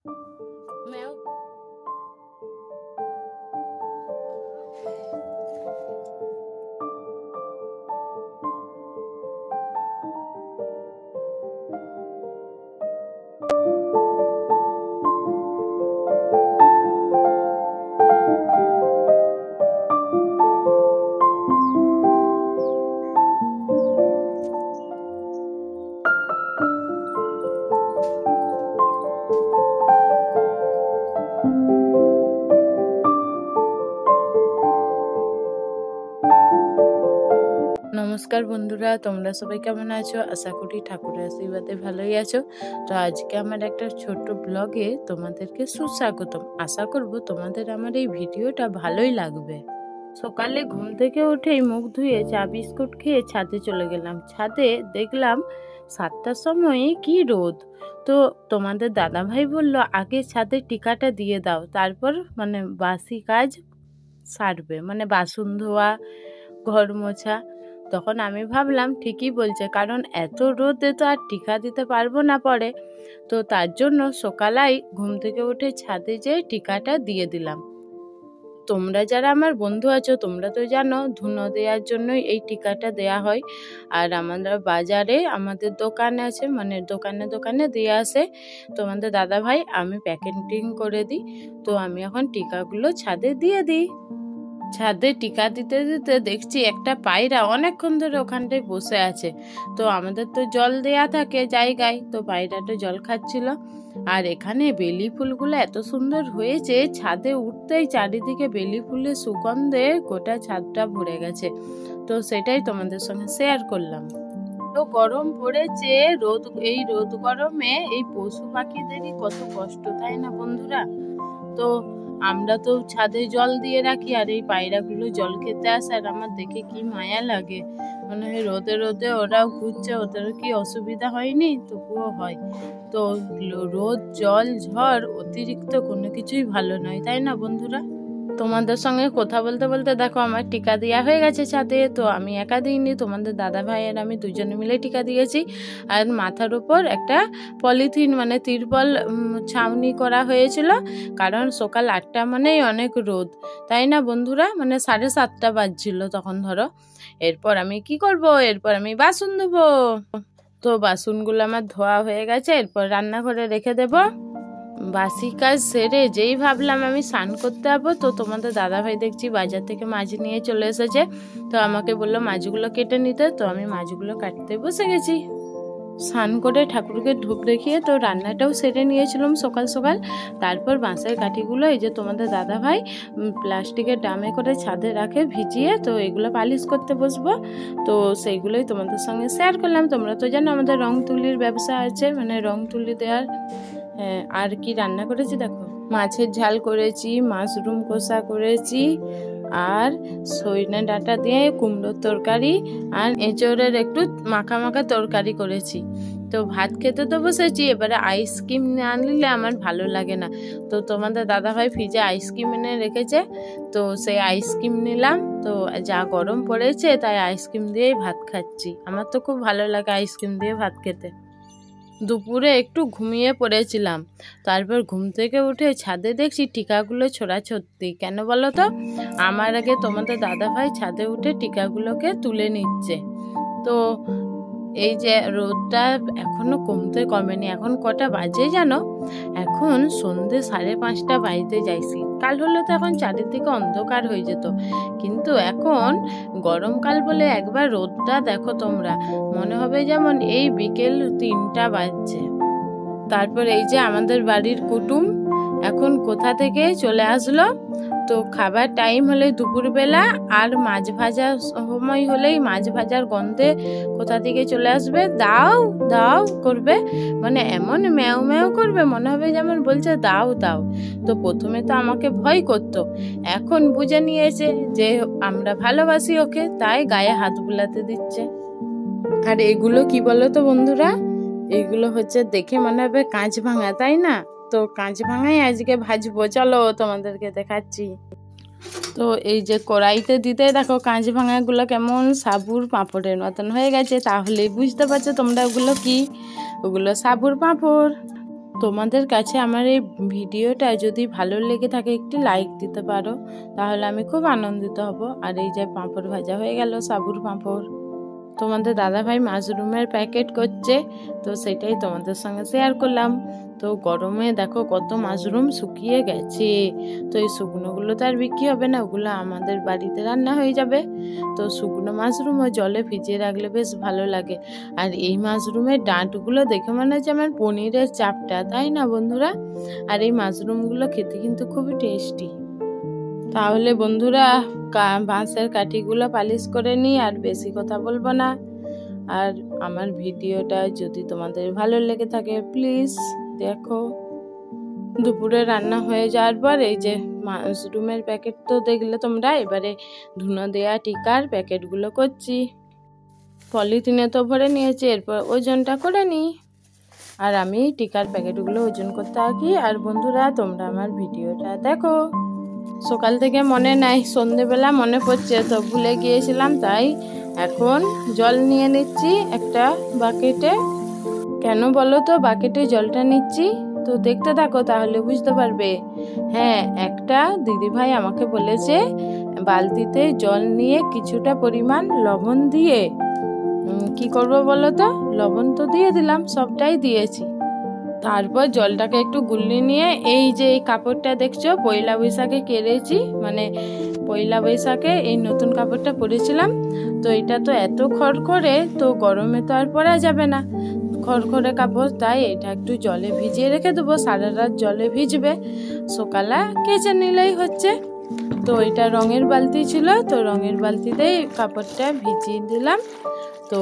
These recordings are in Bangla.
मैं नमस्कार बंधुरा তোমরা সবাই কেমন আছো? আশা করি ঠাকুরের আশীর্বাদে ভালোই আছো। তো আজকে আমার একটা ছোট্ট ব্লগে তোমাদেরকে সুস্বাগতম। আশা করব তোমাদের আমার এই ভিডিওটা ভালোই লাগবে। সকালে ঘুম থেকে উঠেই মুখ ধুয়ে চা বিস্কুট খেয়ে ছাদে চলে গেলাম। ছাদে দেখলাম 7টার সময় কি রোদ। তো তোমাদের দাদাভাই বলল আগে ছাদে টিকাটা দিয়ে দাও, তারপর বাসি কাজ সারবে, বাসন ধোয়া, ঘর মোছা। তখন আমি ভাবলাম ঠিকই বলছে, কারণ এত রোদে তো আর টিকা দিতে পারবো না পরে। তো তার জন্য সকালেই ঘুম থেকে উঠে ছাদে যেয়ে টিকাটা দিয়ে দিলাম। তোমরা যারা আমার বন্ধু আছো তোমরা তো জানো ধুনো দেওয়ার জন্যই এই টিকাটা দেয়া হয়। আর আমাদের বাজারে আমাদের দোকান আছে, দোকানে দিয়ে আসে তোমাদের দাদাভাই। আমি প্যাকেটিং করে দিই। তো আমি এখন টিকাগুলো ছাদে দিয়ে দিই। ছাদে টিকা দিতে দিতে দেখছি একটা পায়রা অনেকক্ষণ ধরে ওখানটায় বসে আছে। তো আমাদের তো জল দেয়া থাকে জায়গায়, তো পায়রাটা জল খাচ্ছিল। আর এখানে বেলি ফুলগুলো এত সুন্দর হয়েছে, ছাদে উঠতেই চারিদিকে বেলি ফুলের সুগন্ধে গোটা ছাদটা ভরে গেছে। তো সেটাই তোমাদের সঙ্গে শেয়ার করলাম। তো গরম পড়েছে, এই রোদ গরমে এই পশু পাখিদেরই কত কষ্ট, তাই না বন্ধুরা? তো আমরা তো ছাদে জল দিয়ে রাখি, আর এই পায়রাগুলো জল খেতে আসে, আর আমার দেখে কি মায়া লাগে। মনে হয় রোদে রোদে ওরাও ঘুরছে, ওদেরও কি অসুবিধা হয়নি? তবুও হয়। তো রোদ জল ঝড় অতিরিক্ত কোনো কিছুই ভালো নয়, তাই না বন্ধুরা? তোমাদের সঙ্গে কথা বলতে বলতে দেখো আমার টিকা দেওয়া হয়ে গেছে ছাদে। তো আমি একা দিইনি, তোমাদের দাদা ভাই আর আমি দুজনে মিলে টিকা দিয়েছি। আর মাথার উপর একটা পলিথিন তিরপল ছাউনি করা হয়েছিল, কারণ সকাল 8টা মানেই অনেক রোদ, তাই না বন্ধুরা? 7:30 বাজছিল তখন ধরো। এরপর আমি কি করব? এরপর আমি বাসন ধোবো। তো বাসনগুলো আমার ধোয়া হয়ে গেছে, এরপর রান্নাঘরে রেখে দেবো। বাসি কাজ সেরে যেই ভাবলাম আমি স্নান করতে যাবো, তো তোমাদের দাদাভাই দেখছি বাজার থেকে মাছ নিয়ে চলে এসেছে। তো আমাকে বললো মাছগুলো কেটে নিতে, তো আমি মাছগুলো কাটতে বসে গেছি। স্নান করে ঠাকুরকে ধূপ দেখিয়ে তো রান্নাটাও সেরে নিয়েছিলাম সকাল সকাল। তারপর বাঁশের কাঠিগুলো এই যে তোমাদের দাদাভাই প্লাস্টিকের ড্রামে করে ছাদে রাখে ভিজিয়ে, তো এগুলো পালিশ করতে বসবো। তো সেইগুলোই তোমাদের সঙ্গে শেয়ার করলাম। তোমরা তো জানো আমাদের রং তুলির ব্যবসা আছে, রং তুলি দেওয়ার। হ্যাঁ, আর কি রান্না করেছি দেখো, মাছের ঝাল করেছি, মাশরুম কষা করেছি, আর সজনে ডাঁটা দিয়ে কুমড়োর তরকারি, আর এঁচড়ের একটু মাখা মাখা তরকারি করেছি। তো ভাত খেতে তো বসেছি। এবারে আইসক্রিম না আনলে আমার ভালো লাগে না। তো তোমাদের দাদাভাই ফ্রিজে আইসক্রিম এনে রেখেছে, তো সেই আইসক্রিম নিলাম। তো যা গরম পড়েছে তাই আইসক্রিম দিয়েই ভাত খাচ্ছি। আমার তো খুব ভালো লাগে আইসক্রিম দিয়ে ভাত খেতে। দুপুরে একটু ঘুমিয়ে পড়েছিলাম, তারপর ঘুম থেকে উঠে ছাদে দেখছি টিকাগুলো ছোড়াছড়ি। কেন বলো তো? আমার আগে তোমাদের দাদাভাই ছাদে উঠে টিকাগুলোকে তুলে নিচ্ছে। তো এই যে রোদটা এখনো কমেনি। এখন কটা বাজে জানো? এখন সন্ধে 5:30 বাজতে যায়। শীতকাল হলে তো এখন চারিদিকে অন্ধকার হয়ে যেত, কিন্তু এখন গরমকাল বলে একবার রোদটা দেখো তোমরা, মনে হবে যেমন এই বিকেল 3টা বাজছে। তারপর এই যে আমাদের বাড়ির কুটুম এখন কোথা থেকে চলে আসলো। তো খাবার টাইম হলে দুপুরবেলা, আর মাছ ভাজার সময় হলেই মাছ ভাজার গন্ধে কোথা থেকে চলে আসবে, দাও দাও করবে। এমন ম্যাও ম্যাও করবে, মনে হবে যেমন বলছে দাও দাও। তো প্রথমে তো আমাকে ভয় করতো, এখন বুঝে নিয়েছে যে আমরা ভালোবাসি ওকে, তাই গায়ে হাত বুলাতে দিচ্ছে। আর এগুলো কি বলো তো বন্ধুরা? এগুলো হচ্ছে দেখে মনে হবে কাঁচ ভাঙা, তাই না? তো কাঁচ ভাঙাই আজকে ভাজবো, চলো তোমাদেরকে দেখাচ্ছি। তো এই যে কড়াইতে দিতে দেখো কাঁচ ভাঙাগুলো কেমন সাবুর পাঁপড়ের মতন হয়ে গেছে। তাহলেই বুঝতে পারছো তোমরা ওগুলো কি। ওগুলো সাবুর পাঁপড়। তোমাদের কাছে আমার এই ভিডিওটা যদি ভালো লেগে থাকে একটি লাইক দিতে পারো, তাহলে আমি খুব আনন্দিত হব। আর এই যে পাঁপড় ভাজা হয়ে গেল, সাবুর পাঁপড়। তোমাদের দাদাভাই মাশরুমের প্যাকেট করছে, তো সেটাই তোমাদের সঙ্গে শেয়ার করলাম। তো গরমে দেখো কত মাশরুম শুকিয়ে গেছে, তো এই শুকনোগুলো তো আর বিক্রি হবে না, ওগুলো আমাদের বাড়িতে রান্না হয়ে যাবে। তো শুকনো মাশরুমও জলে ভিজিয়ে রাখলে বেশ ভালো লাগে। আর এই মাশরুমের ডাঁটগুলো দেখে মনে হচ্ছে আমার পনিরের চাপটা, তাই না বন্ধুরা? আর এই মাশরুমগুলো খেতে কিন্তু খুবই টেস্টি। তাহলে বন্ধুরা বাঁশের কাঠিগুলো পালিশ করে নিই, আর বেশি কথা বলবো না। আর আমার ভিডিওটা যদি তোমাদের ভালো লেগে থাকে প্লিজ দেখো। দুপুরে রান্না হয়ে যাওয়ার পর এই যে মাশরুমের প্যাকেট তো দেখলে তোমরা, এবারে ধুনো দেয়া টিকার প্যাকেটগুলো করছি। পলিথিনে তো ভরে নিয়েছি, এরপর ওজনটা করে নিই। আর আমি টিকার প্যাকেটগুলো ওজন করতে থাকি। আর বন্ধুরা তোমরা আমার ভিডিওটা দেখো। সকাল থেকে মনে নাই, সন্ধেবেলা মনে পড়ছে, তো ভুলে গিয়েছিলাম, তাই এখন জল নিয়ে নিচ্ছি একটা বাকেটে। কেন বলো তো বাকেটে জলটা নিচ্ছি? তো দেখতে থাকো তাহলে বুঝতে পারবে। হ্যাঁ, একটা দিদিভাই আমাকে বলেছে বালতিতে জল নিয়ে কিছুটা পরিমাণ লবণ দিয়ে কি করব বলো তো? লবণ তো দিয়ে দিলাম, সবটাই দিয়েছি। তারপর জলটাকে একটু গুলিয়ে নিয়ে এই যে এই কাপড়টা দেখছো পয়লা বৈশাখে কেড়েছি, মানে পয়লা বৈশাখে এই নতুন কাপড়টা পরেছিলাম। তো এটা তো এত খড়খড়ে, তো গরমে তো আর পরা যাবে না, খড়খড়ে কাপড়, তাই এটা একটু জলে ভিজিয়ে রেখে দেবো। সারা রাত জলে ভিজবে, সকালে কেচে নিলেই হচ্ছে। তো এটা রঙের বালতি ছিল, তো রঙের বালতিতেই কাপড়টা ভিজিয়ে দিলাম। তো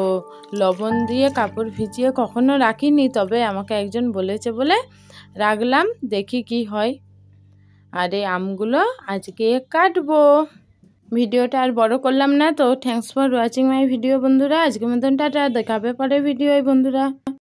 লবণ দিয়ে কাপড় ভিজিয়ে কখনো রাখিনি, তবে আমাকে একজন বলেছে বলে রাখলাম, দেখি কি হয়। আর এই আমগুলো আজকে কাটবো। ভিডিওটা আর বড় করলাম না, তো thanks for watching my video বন্ধুরা। আজকের মতন টাটা, দেখাবে পরে ভিডিও বন্ধুরা।